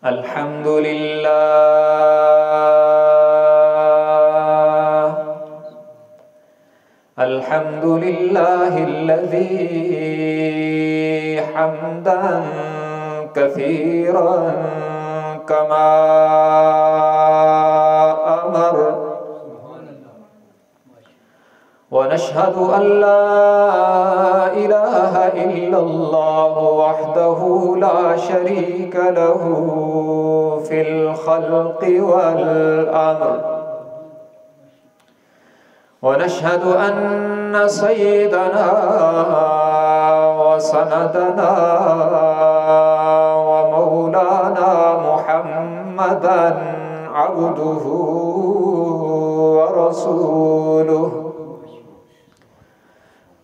الحمد لله الحمد لله الذي حمدا كثيرا كما أمر ونشهد أن لا إله إلا الله وحده لا شريك له في الخلق والأمر ونشهد أن سيدنا وسندنا ومولانا محمدًا عبده ورسوله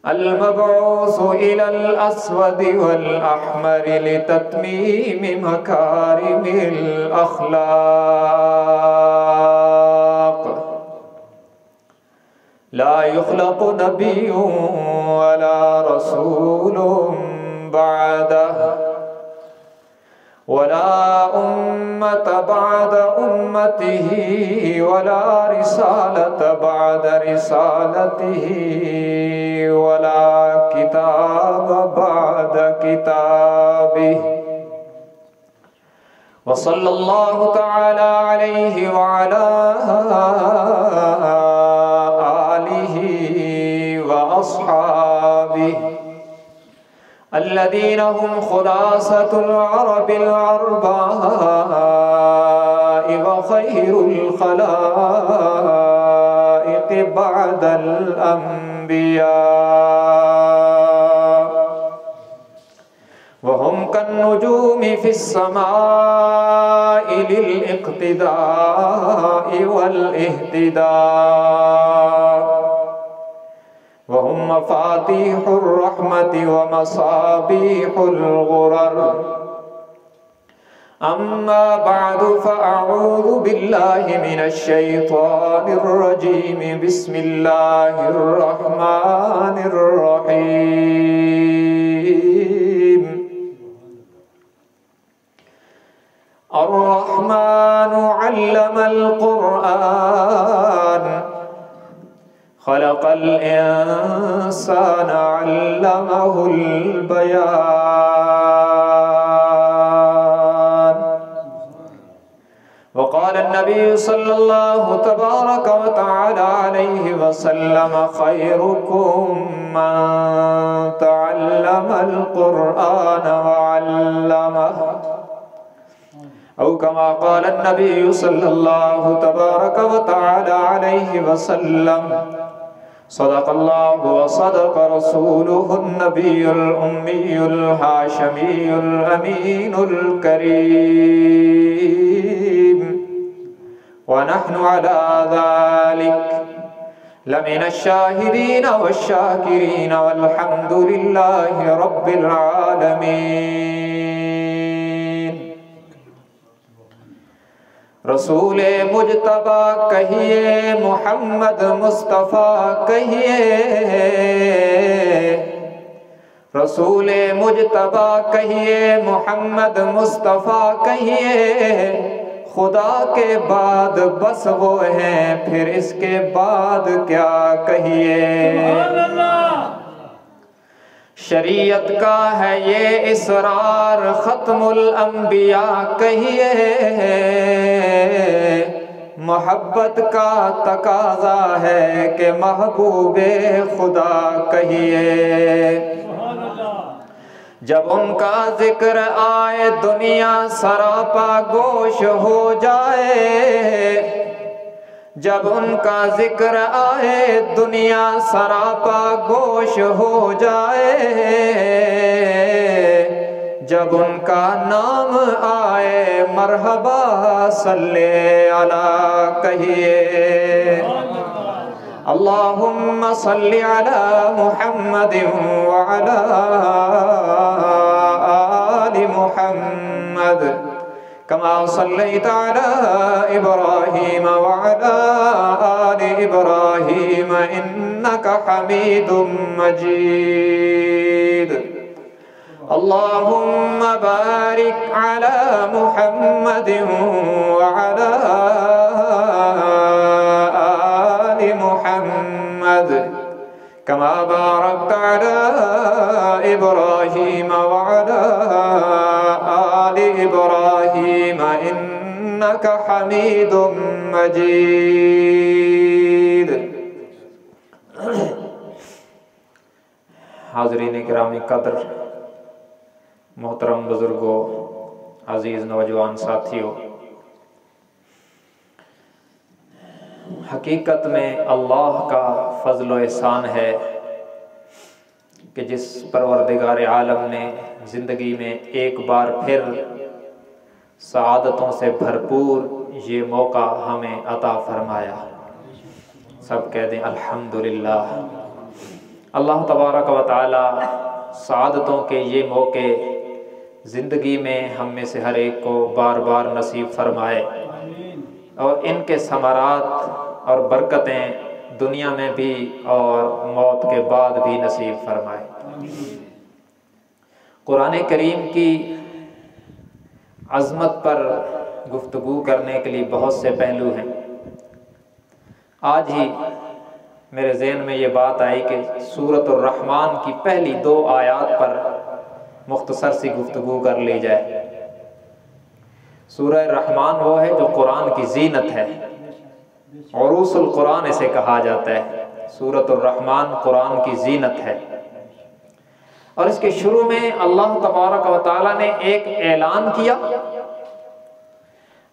المبعوث إلى الأسود والأحمر لتتميم مكارم الأخلاق لا يخلق نبي ولا رسول بعده ولا أمة بعد أمته ولا رسالة بعد رسالته ولا كتاب بعد كتابه وصلى الله تعالى عليه وعلى آله وأصحابه الذين هم خلاصة العرب العرباء وخير الخلائق بعد الأنبياء وهم كالنجوم في السماء للاقتداء والاهتداء وهم مفاتيح الرحمة ومصابيح الغرر أما بعد فأعوذ بالله من الشيطان الرجيم بسم الله الرحمن الرحيم الرحمن علم القرآن خلق الإنسان علمه البيان وقال النبي صلى الله تبارك وتعالى عليه وسلم خيركم من تعلم القرآن وعلمه أو كما قال النبي صلى الله تبارك وتعالى عليه وسلم صدق الله وصدق رسوله النبي الأمي الهاشمي الأمين الكريم ونحن على ذلك لمن الشاهدين والشاكرين والحمد لله رب العالمين رسول مجتبی کہیے محمد مصطفیٰ کہیے رسول مجتبی کہیے محمد مصطفیٰ کہیے خدا کے بعد بس وہ ہیں پھر اس کے بعد کیا کہیے شریعت کا ہے یہ اسرار ختم الانبیاء کہیے محبت کا تقاضا ہے کہ محبوب خدا کہیے جب ان کا ذکر آئے دنیا سراپا گوش ہو جائے جب ان کا ذکر آئے دنیا سراپا گوش ہو جائے جب ان کا نام آئے مرحبا صلی علی کہیے اللہم صلی علی محمد وعلی آل محمد كما صليت على إبراهيم وعلى آل إبراهيم إنك حميد مجيد اللهم بارك على محمد محمد وعلى آل محمد كما باركت على إبراهيم وعلى آل إبراهيم إنك حميد مجيد. حاضرین گرامی قدر، محترم بزرگوں، عزیز نوجوان ساتھیوں، حقیقت میں اللہ کا فضل و احسان ہے کہ جس پروردگار عالم نے زندگی میں ایک بار پھر سعادتوں سے بھرپور یہ موقع ہمیں عطا فرمایا. سب کہہ دیں الحمدللہ. اللہ تبارک و تعالی سعادتوں کے یہ موقع زندگی میں ہم میں سے ہر ایک کو بار بار نصیب فرمائے اور ان کے ثمرات اور برکتیں دنیا میں بھی اور موت کے بعد بھی نصیب فرمائے. قرآن کریم کی عظمت پر گفتگو کرنے کے لیے بہت سے پہلو ہیں. آج ہی میرے ذہن میں یہ بات آئی کہ سورۃ الرحمن کی پہلی 2 آیات پر مختصر سی گفتگو کر لی جائے. سورہ الرحمن وہ ہے جو قرآن کی زینت ہے، عروس القرآن اسے کہا جاتا ہے. سورۃ الرحمن قرآن کی زینت ہے. اور اس کے شروع میں اللہ تبارک و تعالی نے ایک اعلان کیا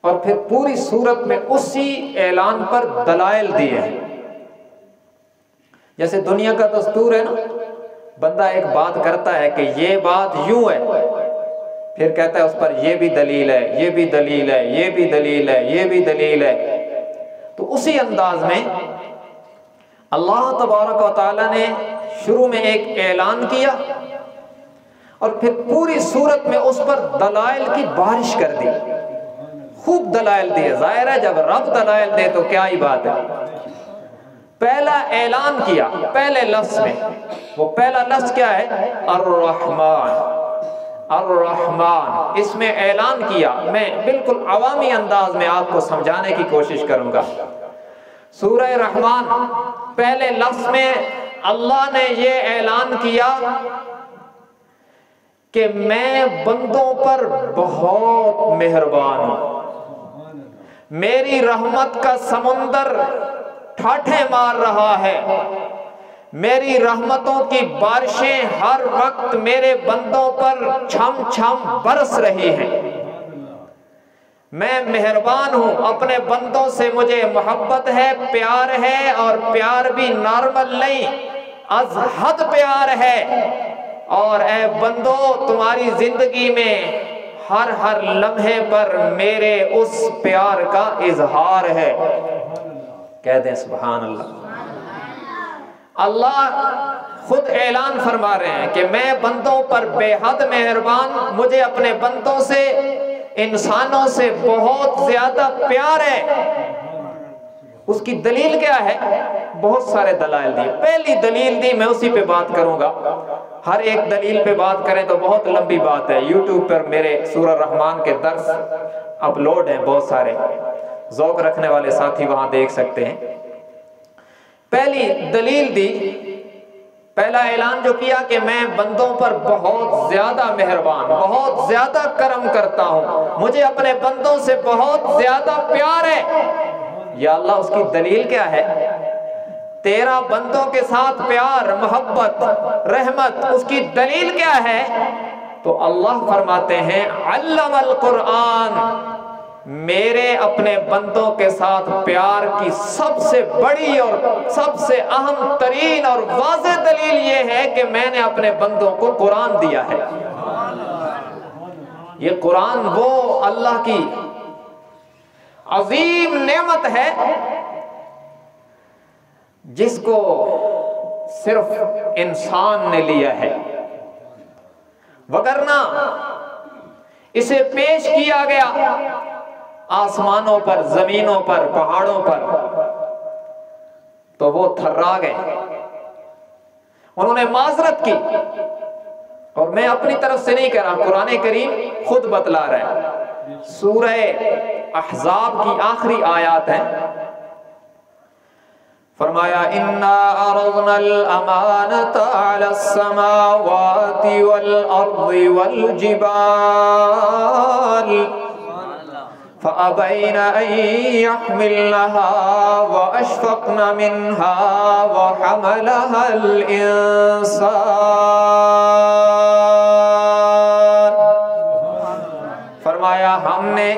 اور پھر پوری سورت میں اسی اعلان پر دلائل دیے ہیں. جیسے دنیا کا دستور ہے نا، بندہ ایک بات کرتا ہے کہ یہ بات یوں ہے، پھر کہتا ہے اس پر یہ بھی دلیل ہے، یہ بھی دلیل ہے، یہ بھی دلیل ہے، یہ بھی دلیل ہے. تو اسی انداز میں اللہ تبارک و تعالی نے شروع میں ایک اعلان کیا اور پھر پوری صورت میں اس پر دلائل کی بارش کر دی. خوب دلائل دیے. ظاہر ہے جب رب دلائل دے تو کیا ہی بات ہے. پہلا اعلان کیا پہلے لفظ میں. وہ پہلا لفظ کیا ہے؟ الرحمن. الرحمن اس میں اعلان کیا. میں بالکل عوامی انداز میں آپ کو سمجھانے کی کوشش کروں گا. سورہ رحمان پہلے لفظ میں اللہ نے یہ اعلان کیا کہ میں بندوں پر بہت مہربان ہوں. میری رحمت کا سمندر ٹھاٹھے مار رہا ہے. میری رحمتوں کی بارشیں ہر وقت میرے بندوں پر چھم چھم برس رہی ہیں. میں مہربان ہوں. اپنے بندوں سے مجھے محبت ہے، پیار ہے، اور پیار بھی نارمل نہیں، از حد پیار ہے. اور اے بندو تمہاری زندگی میں ہر ہر لمحے پر میرے اس پیار کا اظہار ہے. کہہ دیں سبحان اللہ. اللہ خود اعلان فرما رہے ہیں کہ میں بندوں پر بے حد مہربان. مجھے اپنے بندوں سے، انسانوں سے بہت زیادہ پیار ہے. اس کی دلیل کیا ہے؟ بہت سارے دلائل دی. پہلی دلیل دی میں اسی پہ بات کروں گا. ہر ایک دلیل پہ بات کریں تو بہت لمبی بات ہے. یوٹیوب پر میرے سورہ رحمان کے درس اپلوڈ ہیں بہت سارے. ذوق رکھنے والے ساتھی وہاں دیکھ سکتے ہیں. پہلی دلیل دی، پہلا اعلان جو کیا کہ میں بندوں پر بہت زیادہ مہربان، بہت زیادہ کرم کرتا ہوں، مجھے اپنے بندوں سے بہت زیادہ پیار ہے. یا اللہ اس کی دلیل کیا ہے؟ تیرا بندوں کے ساتھ پیار، محبت، رحمت، اس کی دلیل کیا ہے؟ تو اللہ فرماتے ہیں علم القرآن. میرے اپنے بندوں کے ساتھ پیار کی سب سے بڑی اور سب سے اہم ترین اور واضح دلیل یہ ہے کہ میں نے اپنے بندوں کو قرآن دیا ہے. یہ قرآن وہ اللہ کی عظیم نعمت ہے جس کو صرف انسان نے لیا ہے، وگرنہ اسے پیش کیا گیا آسمانوں پر، زمینوں پر، پہاڑوں پر تو وہ تھرا گئے. انہوں نے معذرت کی. اور میں اپنی طرف سے نہیں کہہ رہا، قرآن کریم خود بتلا رہا ہے. سورہ احزاب کی آخری آیات ہیں. فرمایا اِنَّا عَرَضْنَا الْأَمَانَةَ عَلَى السَّمَاوَاتِ وَالْأَرْضِ وَالْجِبَالِ فَأَبَيْنَ أَن يَحْمِلْنَهَا وَأَشْفَقْنَ مِنْهَا وَحَمَلَهَا الْإِنسَانُ. فرمایا ہم نے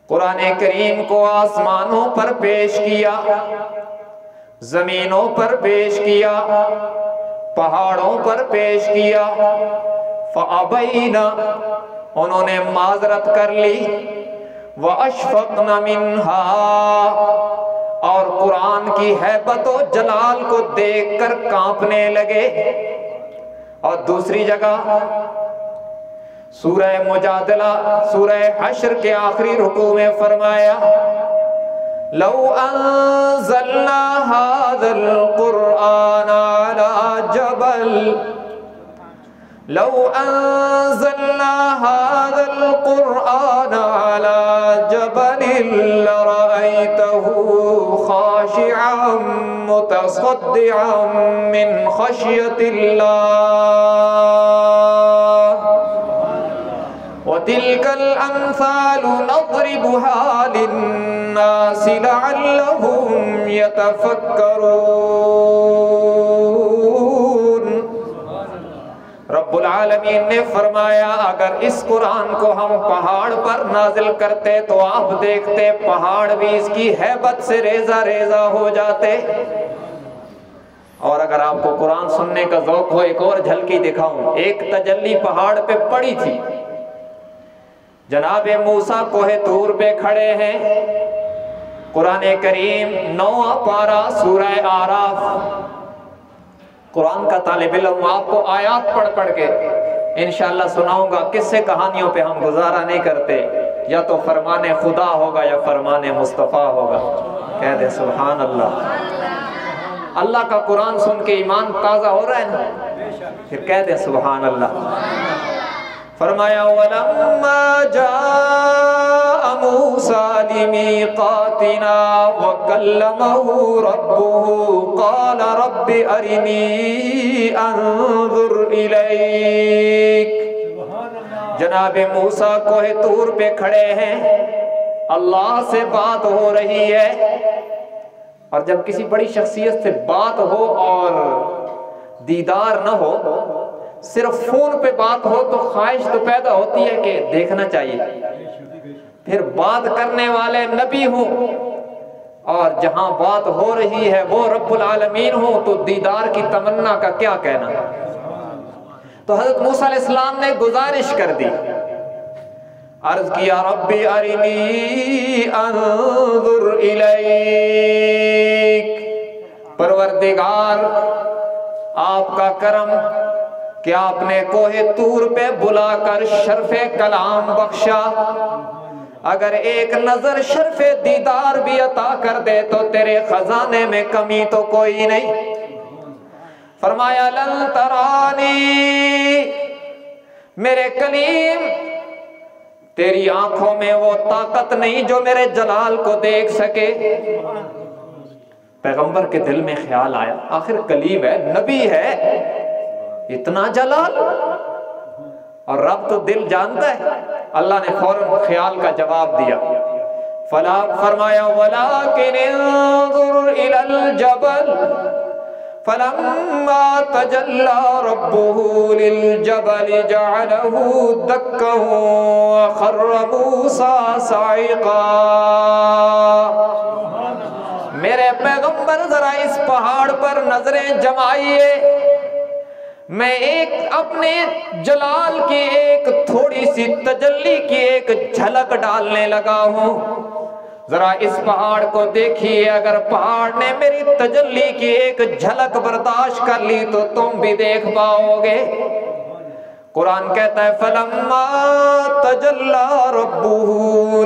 قرآن کریم کو آسمانوں پر پیش کیا، زمینوں پر پیش کیا، پہاڑوں پر پیش کیا. فَأَبَيْنَ انہوں نے معذرت کر لی، وَأَشْفَقْنَ مِنْهَا اور قرآن کی ہیبت و جلال کو دیکھ کر کانپنے لگے. اور دوسری جگہ سورہ مجادلہ سورہ حشر کے آخری رکوع میں فرمایا لو انزلنا هذا القرآن على جبل لو انزلنا هذا القرآن على جبل لرأيته خاشعا متصدعا من خشية الله وتلك الأمثال نضربها للناس لعلهم يتفكرون. رب العالمین نے فرمایا اگر اس قرآن کو ہم پہاڑ پر نازل کرتے تو آپ دیکھتے پہاڑ بھی اس کی ہیبت سے ریزہ ریزہ ہو جاتے. اور اگر آپ کو قرآن سننے کا ذوق ہو ایک اور جھلکی دکھاؤں. ایک تجلی پہاڑ پہ پڑی تھی، جناب موسیٰ کوہ طور پہ کھڑے ہیں. قرآن کریم 9واں پارہ سورہ آراف. قرآن کا طالب علم آپ کو آیات پڑھ پڑھ کے انشاءاللہ سناؤں گا. قصے کہانیوں پہ ہم گزارا نہیں کرتے، یا تو فرمان خدا ہوگا یا فرمان مصطفیٰ ہوگا. کہہ دیں سبحان اللہ. اللہ کا قرآن سن کے ایمان تازہ ہو رہا ہے نا، پھر کہہ دیں سبحان اللہ. فرمایا وَلَمَّا جَاءَ مُوسَىٰ لِمِيقَاتِنَا وَكَلَّمَهُ رَبُّهُ قَالَ رَبِّ أَرِنِي أَنظُرْ إِلَيْكَ. جناب موسیٰ کوہ طور پہ کھڑے ہیں، اللہ سے بات ہو رہی ہے. اور جب کسی بڑی شخصیت سے بات ہو اور دیدار نہ ہو، صرف فون پہ بات ہو تو خواہش تو پیدا ہوتی ہے کہ دیکھنا چاہیے. پھر بات کرنے والے نبی ہوں اور جہاں بات ہو رہی ہے وہ رب العالمین ہوں تو دیدار کی تمنا کا کیا کہنا. تو حضرت موسیٰ علیہ السلام نے گزارش کر دی، عرض کیا ربی ارنی انظر الیک. پروردگار آپ کا کرم کہ آپ نے کوہ طور پہ بلا کر شرف کلام بخشا. اگر ایک نظر شرف دیدار بھی عطا کر دے تو تیرے خزانے میں کمی تو کوئی نہیں. فرمایا لن ترانی، میرے کلیم تیری آنکھوں میں وہ طاقت نہیں جو میرے جلال کو دیکھ سکے. پیغمبر کے دل میں خیال آیا آخر کلیم ہے، نبی ہے، اتنا جلال، اور رب تو دل جانتا ہے. اللہ نے فوراً خیال کا جواب دیا. فرمایا وَلَكِنِ انظُرْ إِلَى الْجَبَلِ فَلَمَّا تَجَلَّى رَبُّهُ لِلْجَبَلِ جَعَلَهُ دَكًّا وَخَرَّ مُوسَىٰ صَعِقًا. میرے پیغمبر ذرا اس پہاڑ پر نظریں جمائیے، میں ایک اپنے جلال کی ایک تھوڑی سی تجلی کی ایک جھلک ڈالنے لگا ہوں. ذرا اس پہاڑ کو دیکھیے، اگر پہاڑ نے میری تجلی کی ایک جھلک برداشت کر لی تو تم بھی دیکھ پاؤ گے. قرآن کہتا ہے فَلَمَّا تَجَلَّى رَبُّهُ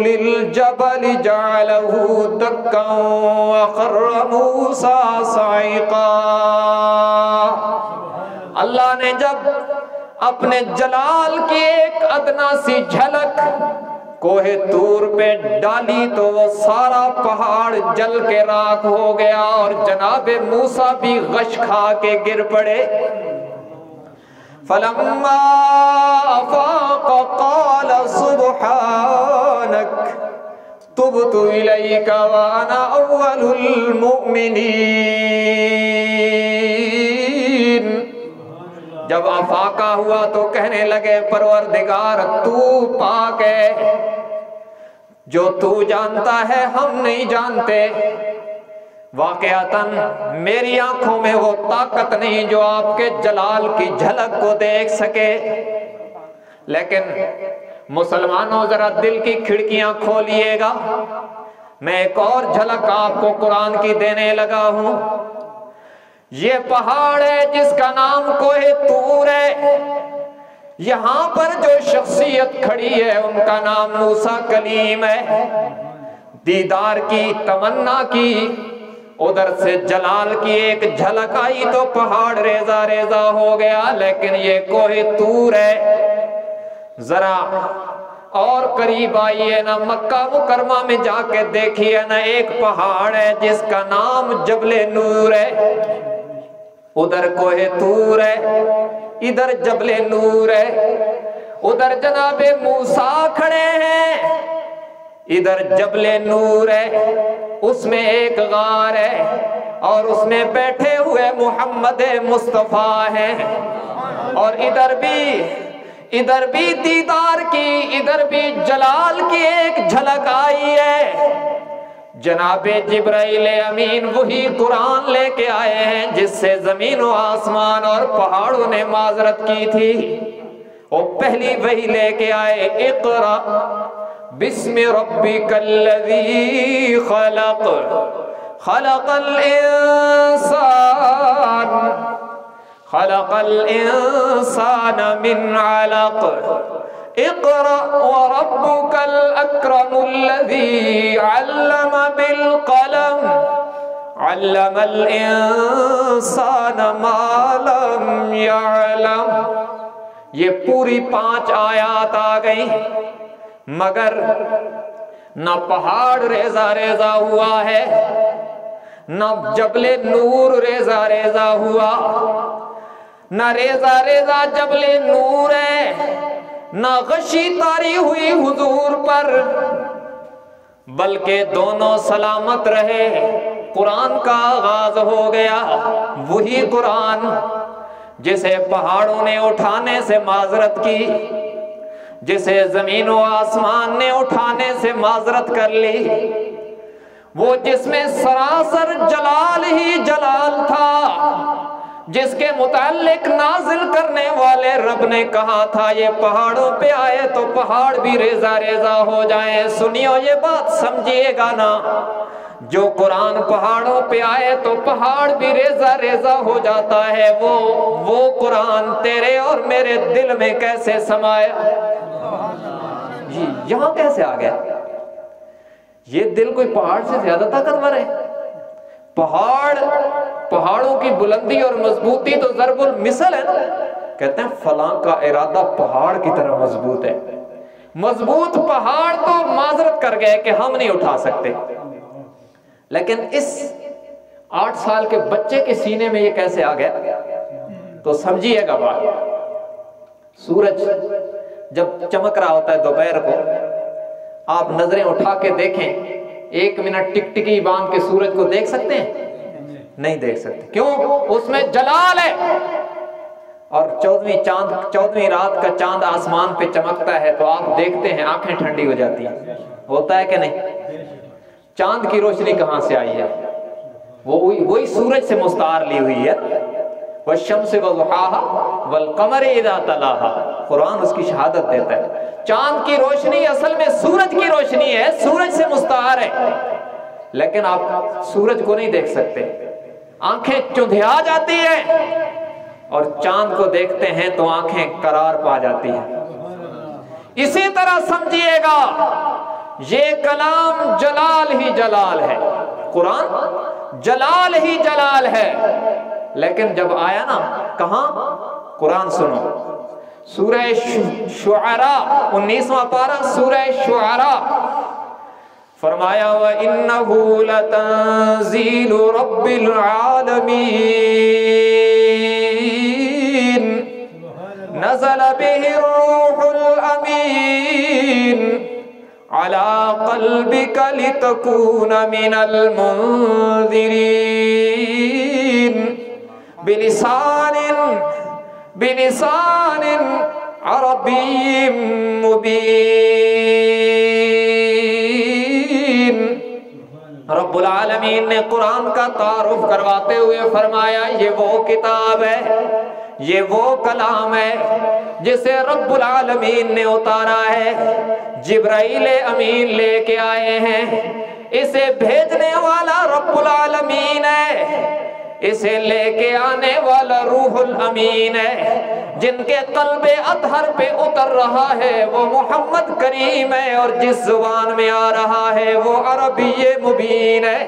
لِلْجَبَلِ جَعَلَهُ دَكًّا وَخَرَّ مُوسَىٰ صَعِقًا. اللہ نے جب اپنے جلال کی ایک ادنا سی جھلک کوہ طور پہ ڈالی تو وہ سارا پہاڑ جل کے راکھ ہو گیا اور جناب موسیٰ بھی غش کھا کے گر پڑے. فلما افاق قال سبحانک تبت الیک وانا اول المؤمنین. جب افاقہ ہوا تو کہنے لگے پروردگار تو پاک ہے، جو تو جانتا ہے ہم نہیں جانتے. واقعتاً میری آنکھوں میں وہ طاقت نہیں جو آپ کے جلال کی جھلک کو دیکھ سکے. لیکن مسلمانوں ذرا دل کی کھڑکیاں کھولیے گا، میں ایک اور جھلک آپ کو قرآن کی دینے لگا ہوں. یہ پہاڑ ہے جس کا نام کوہ طور ہے. یہاں پر جو شخصیت کھڑی ہے ان کا نام موسیٰ کلیم ہے. دیدار کی تمنا کی، ادھر سے جلال کی ایک جھلک آئی تو پہاڑ ریزہ ریزہ ہو گیا. لیکن یہ کوہ طور ہے. ذرا اور قریب آئیے نا، مکہ مکرمہ میں جا کے دیکھیے نا، ایک پہاڑ ہے جس کا نام جبل نور ہے. ادھر کوہ طور ہے، ادھر جبل نور ہے. ادھر جناب موسیٰ کھڑے ہیں، ادھر جبل نور ہے. اس میں ایک غار ہے اور اس میں بیٹھے ہوئے محمد مصطفیٰ ہیں. اور ادھر بھی دیدار کی، ادھر بھی جلال کی ایک جھلک آئی ہے. جناب جبرائیل امین وہی قرآن لے کے آئے ہیں جس سے زمین و آسمان اور پہاڑوں نے معذرت کی تھی. وہ پہلی وہی لے کے آئے، اقرأ بسم ربک الذی خلق خلق الانسان من علق اقرأ وربك الأكرم الذي علم بالقلم علم الإنسان ما لم يعلم. یہ پوری 5 آیات آ گئی، مگر نہ پہاڑ ریزہ ریزہ ہوا ہے، نہ جبل نور ریزہ ریزہ ہوا، نہ ریزہ ریزہ جبل نور ہے، نہ غشی طاری ہوئی حضور پر، بلکہ دونوں سلامت رہے. قرآن کا آغاز ہو گیا، وہی قرآن جسے پہاڑوں نے اٹھانے سے معذرت کی، جسے زمین و آسمان نے اٹھانے سے معذرت کر لی، وہ جس میں سراسر جلال ہی جلال تھا، جس کے متعلق نازل کرنے والے رب نے کہا تھا یہ پہاڑوں پہ آئے تو پہاڑ بھی ریزہ ریزہ ہو جائیں. سنیو یہ بات سمجھیے گا نا، جو قرآن پہاڑوں پہ آئے تو پہاڑ بھی ریزہ ریزہ ہو جاتا ہے، وہ قرآن تیرے اور میرے دل میں کیسے سمایا؟ جی یہاں کیسے آ گیا؟ یہ دل کوئی پہاڑ سے زیادہ طاقتور ہے؟ پہاڑوں کی بلندی اور مضبوطی تو ضرب المثل ہے نا. کہتے ہیں فلاں کا ارادہ پہاڑ کی طرح مضبوط ہے. مضبوط پہاڑ تو معذرت کر گئے کہ ہم نہیں اٹھا سکتے، لیکن اس 8 سال کے بچے کے سینے میں یہ کیسے آ گیا؟ تو سمجھیے گا بات. سورج جب چمک رہا ہوتا ہے دوپہر کو، آپ نظریں اٹھا کے دیکھیں، 1 منٹ ٹکٹکی باندھ کے سورج کو دیکھ سکتے ہیں؟ نہیں دیکھ سکتے. کیوں؟ اس میں جلال ہے. اور 14ویں رات کا چاند آسمان پہ چمکتا ہے تو آپ دیکھتے ہیں آنکھیں ٹھنڈی ہو جاتی ہیں. ہوتا ہے کہ نہیں؟ چاند کی روشنی کہاں سے آئی ہے؟ وہی سورج سے مستعار لی ہوئی ہے. والشمس وضحاها والقمر اذا تلاها. قرآن اس کی شہادت دیتا ہے. چاند کی روشنی اصل میں سورج کی روشنی ہے، سورج سے مستعار ہے، لیکن آپ سورج کو نہیں دیکھ سکتے. آنکھیں چندھیا جاتی ہیں اور چاند کو دیکھتے ہیں تو آنکھیں قرار پا جاتی ہیں. اسی طرح سمجھیے گا یہ کلام جلال ہی جلال ہے، قرآن جلال ہی جلال ہے. لیکن جب آیا نا، کہاں؟ قرآن سنو، سورہ شعراء 19واں پارہ سورہ شعراء فرمایا وَإِنَّهُ لَتَنزِيلُ رَبِّ الْعَالَمِينَ نزل به الروح الأمين على قلبك لتكون من المنذرين بلسان عربي مبين. رب العالمین نے قرآن کا تعارف کرواتے ہوئے فرمایا یہ وہ کتاب ہے، یہ وہ کلام ہے جسے رب العالمین نے اتارا ہے، جبرائیل امین لے کے آئے ہیں، اسے بھیجنے والا رب العالمین ہے، اسے لے کے آنے والا روح الامین ہے، جن کے قلب اطہر پہ اتر رہا ہے وہ محمد کریم ہے، اور جس زبان میں آ رہا ہے وہ عربی مبین ہے.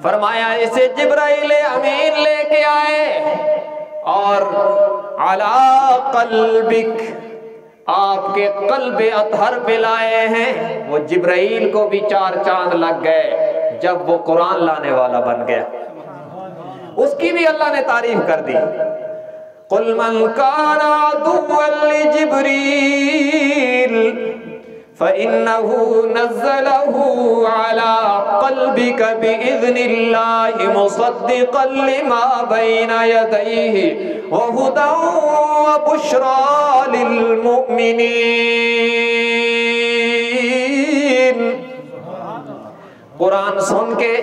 فرمایا اسے جبرائیل امین لے کے آئے اور علی قلبک آپ کے قلب اطہر پہ لائے ہیں. وہ جبرائیل کو بھی 4 چاند لگ گئے جب وہ قرآن لانے والا بن گیا. اس کی بھی اللہ نے تعریف کر دی. قُلْ مَنْ كَانَ عَدُوًّا لِجِبْرِيلَ فَإِنَّهُ نَزَّلَهُ عَلَى قَلْبِكَ بِإِذْنِ اللَّهِ مُصَدِّقًا لِمَا بَيْنَ يَدَيْهِ وَهُدًى وَبُشْرَى لِلْمُؤْمِنِينَ. قرآن سن کے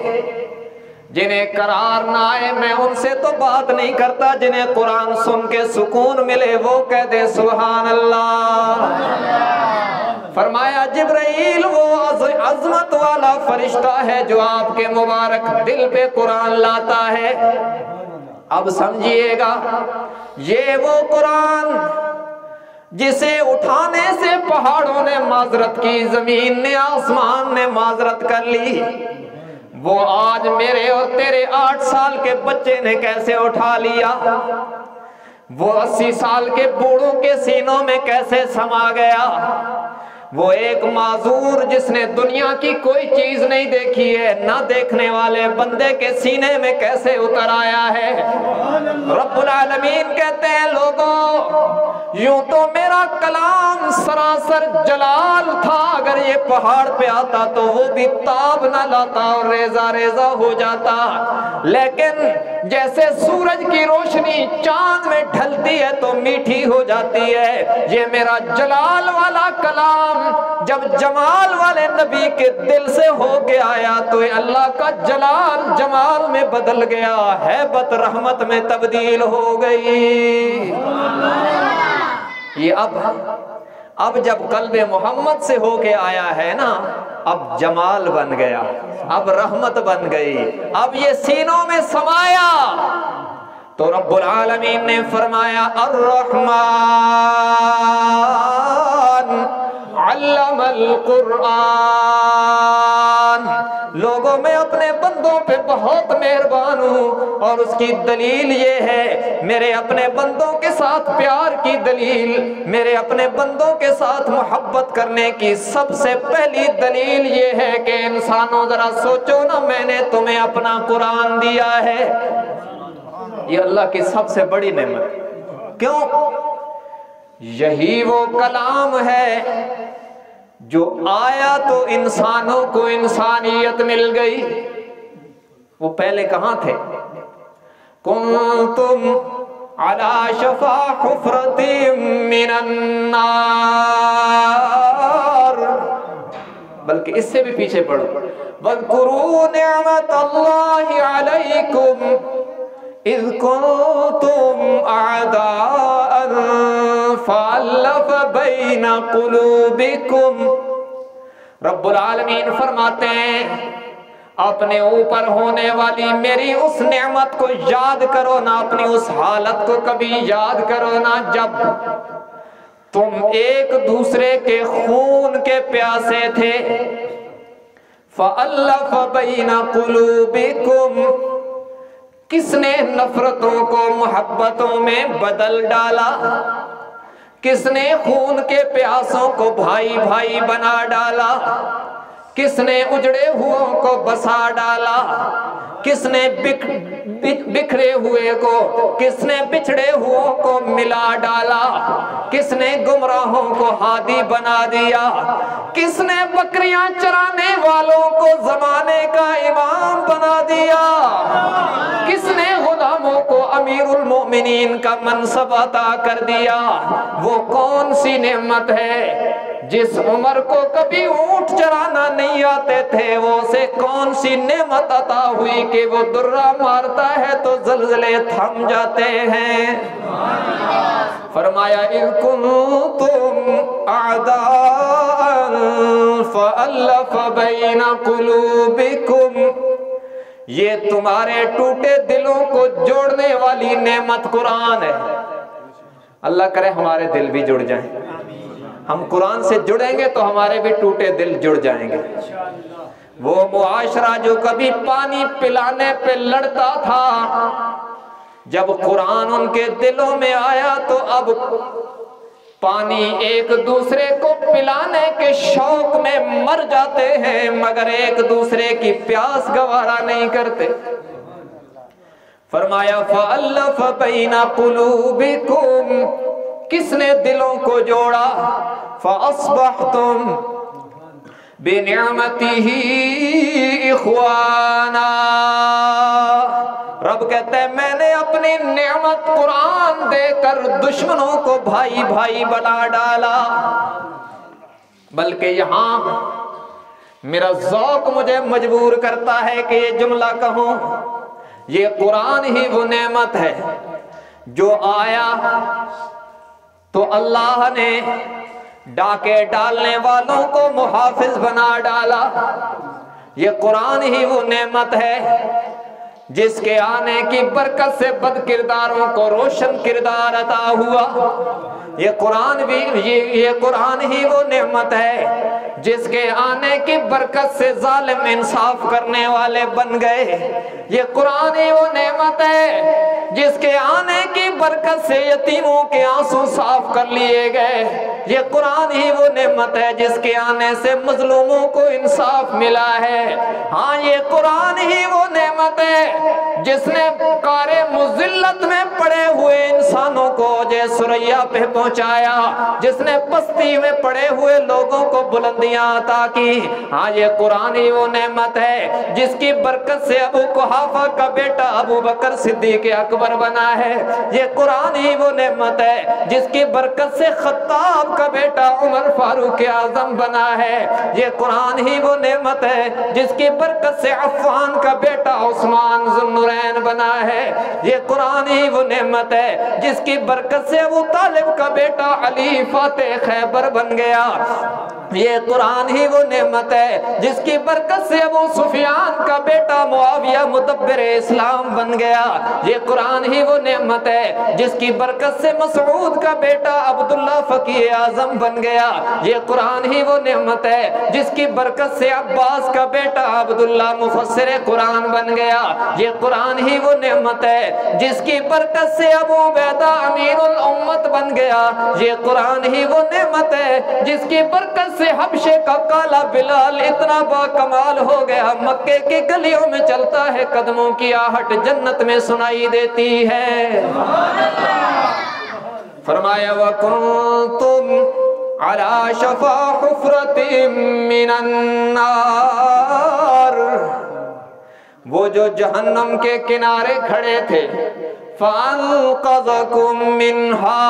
جنہیں قرار نہ آئے میں ان سے تو بات نہیں کرتا، جنہیں قرآن سن کے سکون ملے وہ کہہ دے سبحان اللہ. فرمایا جبرائیل وہ عظمت والا فرشتہ ہے جو آپ کے مبارک دل پہ قرآن لاتا ہے. اب سمجھئے گا یہ وہ قرآن جسے اٹھانے سے پہاڑوں نے معذرت کی، زمین نے آسمان نے معذرت کر لی، وہ آج میرے اور تیرے 8 سال کے بچے نے کیسے اٹھا لیا، وہ 80 سال کے بوڑھوں کے سینوں میں کیسے سما گیا، وہ ایک معذور جس نے دنیا کی کوئی چیز نہیں دیکھی ہے نہ دیکھنے والے بندے کے سینے میں کیسے اتر آیا ہے. رب العالمین کہتے ہیں لوگوں یوں تو میرا کلام سراسر جلال تھا، اگر یہ پہاڑ پہ آتا تو وہ بھی تاب نہ لاتا اور ریزہ ریزہ ہو جاتا، لیکن جیسے سورج کی روشنی چاند میں ڈھلتی ہے تو میٹھی ہو جاتی ہے، یہ میرا جلال والا کلام جب جمال والے نبی کے دل سے ہو کے آیا تو اللہ کا جلال جمال میں بدل گیا، ہیبت رحمت میں تبدیل ہو گئی. یہ اب جب قلب محمد سے ہو کے آیا ہے نا، اب جمال بن گیا، اب رحمت بن گئی، اب یہ سینوں میں سمایا. تو رب العالمین نے فرمایا الرحمن علم القرآن. لوگوں میں اپنے بندوں پہ بہت مہربان ہوں، اور اس کی دلیل یہ ہے، میرے اپنے بندوں کے ساتھ پیار کی دلیل، میرے اپنے بندوں کے ساتھ محبت کرنے کی سب سے پہلی دلیل یہ ہے کہ انسانوں ذرا سوچو نا، میں نے تمہیں اپنا قرآن دیا ہے. یہ اللہ کی سب سے بڑی نعمت. کیوں؟ یہی وہ کلام ہے جو آیا تو انسانوں کو انسانیت مل گئی. وہ پہلے کہاں تھے؟ کنتم علی شفا حفرۃ من النار، بلکہ اس سے بھی پیچھے پڑھو واذکروا نعمت اللہ علیکم اذ کنتم اعداء فالف بین قلوبکم. رب العالمین فرماتے ہیں اپنے اوپر ہونے والی میری اس نعمت کو یاد کرو نا، اپنی اس حالت کو کبھی یاد کرو نا جب تم ایک دوسرے کے خون کے پیاسے تھے. فَأَلَّفَ بَيْنَ قُلُوبِكُمْ، کس نے نفرتوں کو محبتوں میں بدل ڈالا؟ کس نے خون کے پیاسوں کو بھائی بھائی بنا ڈالا؟ کس نے اجڑے ہوئوں کو بسا ڈالا؟ کس نے بکھرے ہوئے کو، کس نے بچھڑے ہوئوں کو ملا ڈالا؟ کس نے گمراہوں کو ہادی بنا دیا؟ کس نے بکریاں چرانے والوں کو زمانے کا امام بنا دیا؟ کس نے غلاموں کو امیر المومنین کا منصب عطا کر دیا؟ وہ کون سی نعمت ہے؟ جس عمر کو کبھی اونٹ چرانا نہیں آتے تھے، وہ سے کون سی نعمت عطا ہوئی کہ وہ درہ مارتا ہے تو زلزلے تھم جاتے ہیں؟ فرمایا اِن کنتم اعداء فألف بین قلوبکم، یہ تمہارے ٹوٹے دلوں کو جوڑنے والی نعمت قرآن ہے۔ اللہ کرے ہمارے دل بھی جڑ جائیں، ہم قرآن سے جڑیں گے تو ہمارے بھی ٹوٹے دل جڑ جائیں گے۔ وہ معاشرہ جو کبھی پانی پلانے پہ لڑتا تھا، جب قرآن ان کے دلوں میں آیا تو اب پانی ایک دوسرے کو پلانے کے شوق میں مر جاتے ہیں، مگر ایک دوسرے کی پیاس گوارا نہیں کرتے۔ فرمایا فَأَلَّفَ بَيْنَ قُلُوبِكُمْ، کس نے دلوں کو جوڑا؟ فَأَصْبَحْتُمْ بِنِعْمَتِهِ إِخْوَانًا، رب کہتا ہے میں نے اپنی نعمت قرآن دے کر دشمنوں کو بھائی بھائی بنا ڈالا۔ بلکہ یہاں میرا ذوق مجھے مجبور کرتا ہے کہ یہ جملہ کہوں، یہ قرآن ہی وہ نعمت ہے جو آیا تو اللہ نے ڈاکے ڈالنے والوں کو محافظ بنا ڈالا۔ یہ قرآن ہی وہ نعمت ہے جس کے آنے کی برکت سے بد کرداروں کو روشن کردار عطا ہوا۔ یہ قرآن ہی وہ نعمت ہے جس کے آنے کی برکت سے ظالم انصاف کرنے والے بن گئے۔ یہ قرآن ہی وہ نعمت ہے جس کے آنے کی برکت سے یتیموں کے آنسو صاف کر لیے گئے۔ یہ قرآن ہی وہ نعمت ہے جس کے آنے سے مظلوموں کو انصاف ملا ہے۔ ہاں یہ قرآن ہی وہ نعمت ہے جس نے کار مذلت میں پڑے ہوئے انسانوں کو اوج ثریا پہ پہنچایا، جس نے پستی میں پڑے ہوئے لوگوں کو بلندیاں عطا کی۔ ہاں یہ قرآن ہی وہ نعمت ہے جس کی برکت سے ابو قحافہ کا بیٹا ابو بکر صدیق اکبر بنا ہے۔ یہ قرآن ہی وہ نعمت ہے جس کی برکت سے خطاب کا بیٹا عمر فاروق اعظم بنا ہے۔ یہ قرآن ہی وہ نعمت ہے جس کی برکت سے عفان کا بیٹا عثمان ذو النورین بنا ہے۔ یہ قرآن ہی وہ نعمت ہے جس کی برکت سے ابو طالب کا بیٹا علی فاتح خیبر بن گیا۔ یہ قرآن ہی وہ نعمت ہے جس کی برکت سے ابو سفیان کا بیٹا معاویہ مدبر اسلام بن گیا۔ یہ قرآن ہی وہ نعمت ہے جس کی برکت سے مسعود کا بیٹا عبداللہ فقیہ اعظم بن گیا۔ یہ قرآن ہی وہ نعمت ہے جس کی برکت سے عباس کا بیٹا عبداللہ مفسر قرآن بن گیا۔ یہ قرآن ہی وہ نعمت ہے جس کی برکت سے ابو عبیدہ امیر الامت بن گیا۔ یہ قرآن ہی وہ نعمت ہے جس کی برکت سے حبشے کا کالا بلال اتنا با کمال ہو گیا، مکے کی گلیوں میں چلتا ہے، قدموں کی آہٹ جنت میں سنائی دیتی ہے۔ فرمایا وَكُنْتُمْ عَلَى شَفَا حُفْرَةٍ مِّنَ النَّارِ، وہ جو جہنم کے کنارے کھڑے تھے، فَأَنْقَذَكُمْ مِنْهَا،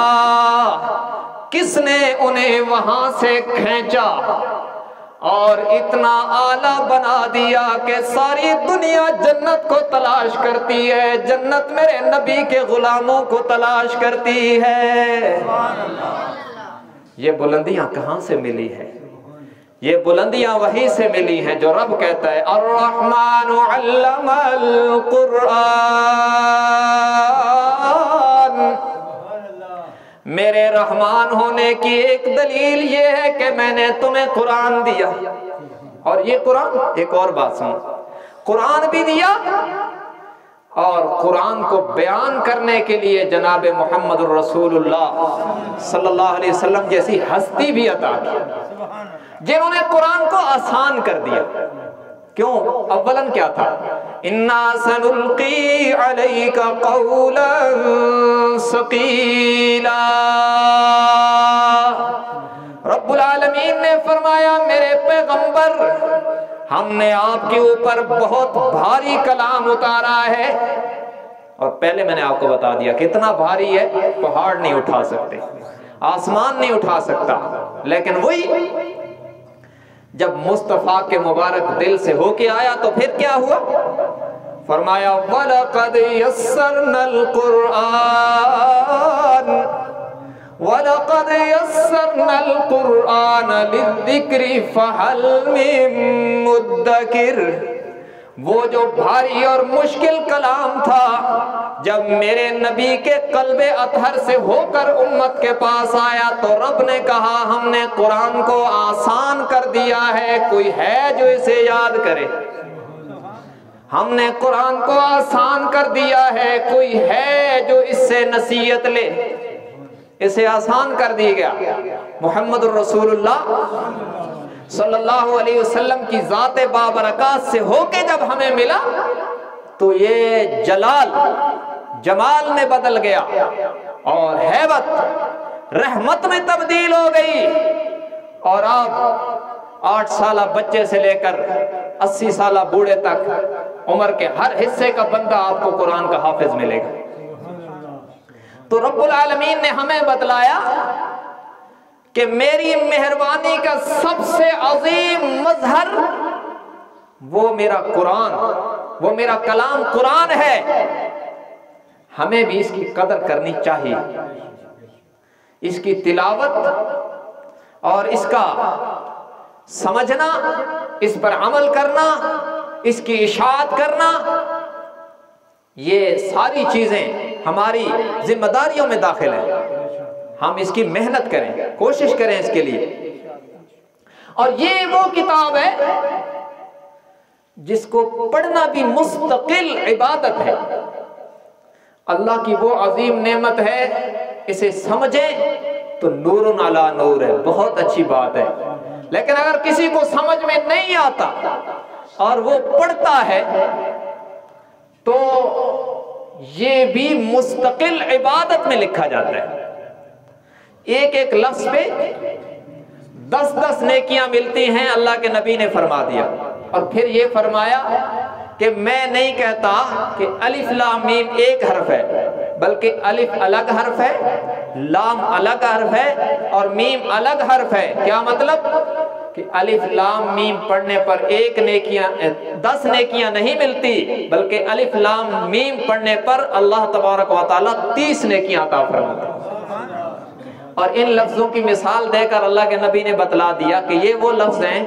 کس نے انہیں وہاں سے کھینچا اور اتنا اعلیٰ بنا دیا کہ ساری دنیا جنت کو تلاش کرتی ہے، جنت میرے نبی کے غلاموں کو تلاش کرتی ہے۔ یہ بلندیاں کہاں سے ملی ہے؟ یہ بلندیاں وہی سے ملی ہیں جو رب کہتا ہے الرحمن علم القرآن، میرے رحمان ہونے کی ایک دلیل یہ ہے کہ میں نے تمہیں قرآن دیا۔ اور یہ قرآن، ایک اور بات سنو، قرآن بھی دیا اور قرآن کو بیان کرنے کے لیے جناب محمد الرسول اللہ صلی اللہ علیہ وسلم جیسی ہستی بھی عطا کی، جنہوں نے قرآن کو آسان کر دیا۔ کیوں؟ اولاً کیا تھا؟ اِنَّا سَنُلْقِي عَلَيْكَ قَوْلًا ثَقِيلًا۔ رب العالمین نے فرمایا میرے پیغمبر، ہم نے آپ کے اوپر بہت بھاری کلام اتارا ہے، اور پہلے میں نے آپ کو بتا دیا کتنا بھاری ہے، پہاڑ نہیں اٹھا سکتے، آسمان نہیں اٹھا سکتا، لیکن وہی جب مصطفیٰ کے مبارک دل سے ہو کے آیا تو پھر کیا ہوا؟ فرمایا وَلَقَدْ يَسَّرْنَا الْقُرْآنَ لِلذِّكْرِ فَهَلْ مِن مُدَّكِرٍ۔ وہ جو بھاری اور مشکل کلام تھا، جب میرے نبی کے قلب اطہر سے ہو کر امت کے پاس آیا تو رب نے کہا ہم نے قرآن کو آسان کر دیا ہے، کوئی ہے جو اسے یاد کرے؟ ہم نے قرآن کو آسان کر دیا ہے، کوئی ہے جو اس سے نصیحت لے؟ اسے آسان کر دی گیا۔ محمد الرسول اللہ صلی اللہ علیہ وسلم کی ذات بابرکات سے ہو کے جب ہمیں ملا تو یہ جمال میں بدل گیا اور ہیبت رحمت میں تبدیل ہو گئی، اور آپ 8 سالہ بچے سے لے کر 80 سالہ بوڑھے تک عمر کے ہر حصے کا بندہ آپ کو قرآن کا حافظ ملے گا۔ تو رب العالمین نے ہمیں بتلایا کہ میری مہربانی کا سب سے عظیم مظہر وہ میرا قرآن، وہ میرا کلام قرآن ہے۔ ہمیں بھی اس کی قدر کرنی چاہیے، اس کی تلاوت اور اس کا سمجھنا، اس پر عمل کرنا، اس کی اشاعت کرنا، یہ ساری چیزیں ہماری ذمہ داریوں میں داخل ہیں۔ ہم اس کی محنت کریں، کوشش کریں اس کے لیے۔ اور یہ وہ کتاب ہے جس کو پڑھنا بھی مستقل عبادت ہے، اللہ کی وہ عظیم نعمت ہے، اسے سمجھیں تو نور علی نور ہے، بہت اچھی بات ہے۔ لیکن اگر کسی کو سمجھ میں نہیں آتا اور وہ پڑھتا ہے تو یہ بھی مستقل عبادت میں لکھا جاتا ہے۔ ایک ایک لفظ پہ 10 نیکیاں ملتی ہیں، اللہ کے نبی نے فرما دیا۔ اور پھر یہ فرمایا کہ میں نہیں کہتا کہ الف لام میم ایک حرف ہے، بلکہ الف الگ حرف ہے، لام الگ حرف ہے اور میم الگ حرف ہے۔ کیا مطلب؟ کہ الف لام میم پڑھنے پر 10 نیکیاں نہیں ملتی، بلکہ الف لام میم پڑھنے پر اللہ تبارک و تعالیٰ 30 نیکیاں عطا فرماتے ہیں۔ اور ان لفظوں کی مثال دے کر اللہ کے نبی نے بتلا دیا کہ یہ وہ لفظ ہیں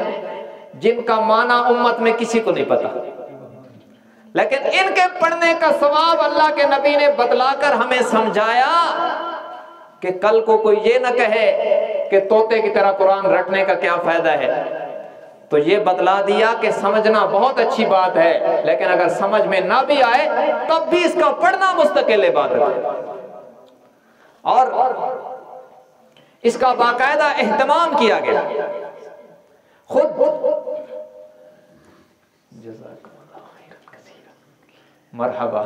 جن کا معنی امت میں کسی کو نہیں پتا، لیکن ان کے پڑھنے کا ثواب اللہ کے نبی نے بتلا کر ہمیں سمجھایا کہ کل کو کوئی یہ نہ کہے کہ طوطے کی طرح قرآن رٹنے کا کیا فائدہ ہے۔ تو یہ بتلا دیا کہ سمجھنا بہت اچھی بات ہے، لیکن اگر سمجھ میں نہ بھی آئے تب بھی اس کا پڑھنا مستقل عبادت ہے، اور اس کا باقاعدہ اہتمام کیا گیا۔ خود مرحبا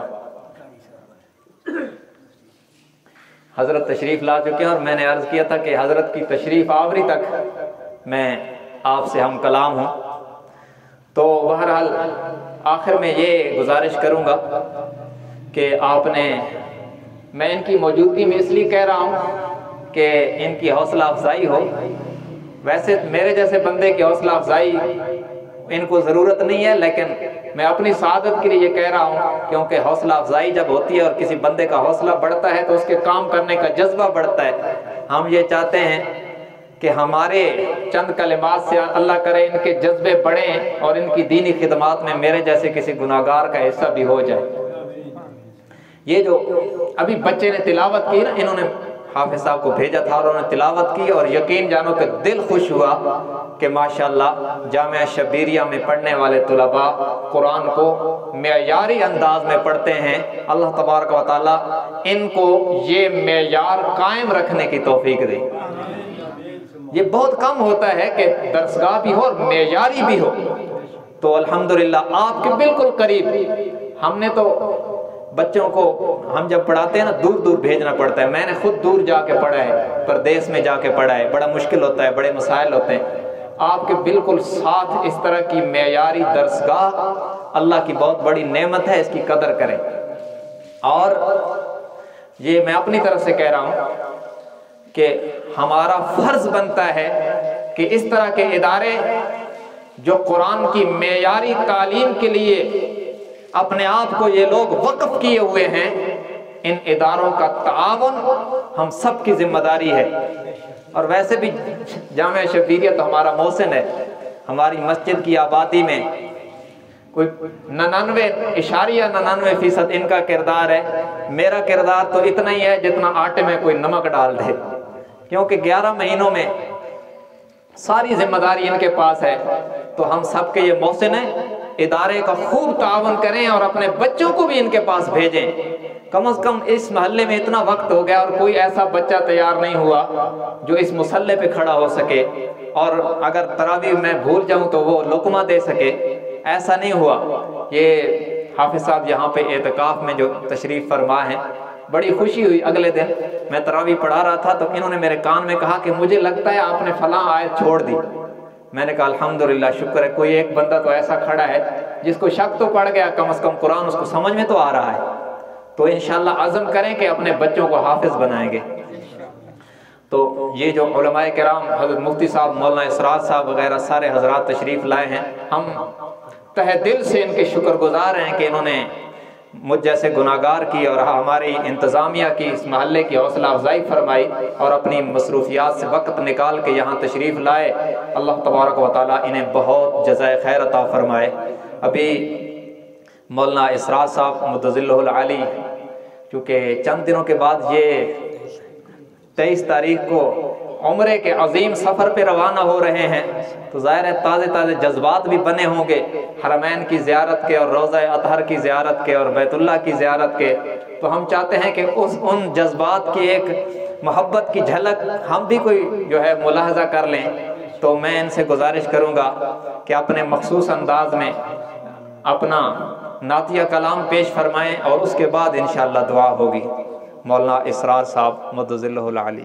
حضرت تشریف لا چکے ہیں، اور میں نے عرض کیا تھا کہ حضرت کی تشریف آوری تک میں آپ سے ہم کلام ہوں۔ تو بہرحال آخر میں یہ گزارش کروں گا کہ میں ان کی موجودگی میں اس لیے کہہ رہا ہوں کہ ان کی حوصلہ افزائی ہو۔ ویسے میرے جیسے بندے کی حوصلہ افزائی ان کو ضرورت نہیں ہے، لیکن میں اپنی سعادت کے لیے یہ کہہ رہا ہوں، کیونکہ حوصلہ افزائی جب ہوتی ہے اور کسی بندے کا حوصلہ بڑھتا ہے تو اس کے کام کرنے کا جذبہ بڑھتا ہے۔ ہم یہ چاہتے ہیں کہ ہمارے چند کلمات سے اللہ کرے ان کے جذبے بڑھیں اور ان کی دینی خدمات میں میرے جیسے کسی گناہگار کا حصہ بھی ہو جائے۔ یہ جو ابھی بچے نے تلاوت کی نا، انہوں نے حافظ صاحب کو بھیجا تھا اور انہوں نے تلاوت کی، اور یقین جانو کہ دل خوش ہوا کہ ماشاءاللہ جامعہ شبیریہ میں پڑھنے والے طلباء قرآن کو معیاری انداز میں پڑھتے ہیں۔ اللہ تبارک و تعالیٰ ان کو یہ معیار قائم رکھنے کی توفیق دے۔ یہ بہت کم ہوتا ہے کہ درسگاہ بھی ہو اور معیاری بھی ہو، تو الحمدللہ آپ کے بالکل قریب۔ ہم نے تو بچوں کو ہم جب پڑھاتے ہیں نا دور دور بھیجنا پڑتا ہے، میں نے خود دور جا کے پڑھا ہے، پردیس میں جا کے پڑھا ہے، بڑا مشکل ہوتا ہے، بڑے مسائل ہوتے ہیں۔ آپ کے بالکل ساتھ اس طرح کی معیاری درسگاہ اللہ کی بہت بڑی نعمت ہے، اس کی قدر کریں۔ اور یہ میں اپنی طرف سے کہہ رہا ہوں کہ ہمارا فرض بنتا ہے کہ اس طرح کے ادارے جو قرآن کی معیاری تعلیم کے لیے اپنے آپ کو یہ لوگ وقف کیے ہوئے ہیں، ان اداروں کا تعاون ہم سب کی ذمہ داری ہے۔ اور ویسے بھی جامعہ شبیریہ تو ہمارا محسن ہے، ہماری مسجد کی آبادی میں کوئی 99.99% ان کا کردار ہے۔ میرا کردار تو اتنا ہی ہے جتنا آٹے میں کوئی نمک ڈال دے، کیونکہ 11 مہینوں میں ساری ذمہ داری ان کے پاس ہے۔ تو ہم سب کے یہ محسن ہیں، ادارے کا خوب تعاون کریں اور اپنے بچوں کو بھی ان کے پاس بھیجیں۔ کم از کم اس محلے میں اتنا وقت ہو گیا اور کوئی ایسا بچہ تیار نہیں ہوا جو اس مصلے پہ کھڑا ہو سکے، اور اگر تراویح میں بھول جاؤں تو وہ لقمہ دے سکے، ایسا نہیں ہوا۔ یہ حافظ صاحب یہاں پہ اعتکاف میں جو تشریف فرما ہیں، بڑی خوشی ہوئی۔ اگلے دن میں تراویح پڑھا رہا تھا تو انہوں نے میرے کان میں کہا کہ مجھے لگتا ہے آپ نے فلاں آیت چھوڑ دی۔ میں نے کہا الحمدللہ، شکر ہے کوئی ایک بندہ تو ایسا کھڑا ہے جس کو شک تو پڑ گیا، کم از کم قرآن اس کو سمجھ میں تو آ رہا ہے۔ تو انشاءاللہ عزم کریں کہ اپنے بچوں کو حافظ بنائیں گے۔ تو یہ جو علماء کرام، حضرت مفتی صاحب، مولانا اسرار صاحب وغیرہ سارے حضرات تشریف لائے ہیں، ہم تہ دل سے ان کے شکر گزار ہیں کہ انہوں نے مجھ جیسے گناہگار کی اور ہماری انتظامیہ کی اس محلے کی حوصلہ افزائی فرمائی اور اپنی مصروفیات سے وقت نکال کے یہاں تشریف لائے۔ اللہ تبارک و تعالیٰ انہیں بہت جزائے خیر عطا فرمائے۔ ابھی مولانا اسرار صاحب متظلہ العالی چونکہ چند دنوں کے بعد یہ 23 تاریخ کو عمرے کے عظیم سفر پہ روانہ ہو رہے ہیں، تو ظاہر ہے تازے تازے جذبات بھی بنے ہوں گے حرمین کی زیارت کے اور روضہ اطہر کی زیارت کے اور بیت اللہ کی زیارت کے۔ تو ہم چاہتے ہیں کہ ان جذبات کی ایک محبت کی جھلک ہم بھی کوئی جو ہے ملاحظہ کر لیں۔ تو میں ان سے گزارش کروں گا کہ اپنے مخصوص انداز میں اپنا نعتیہ کلام پیش فرمائیں اور اس کے بعد انشاءاللہ دعا ہوگی۔ مولانا اسرار صاحب مدظلہ العالی۔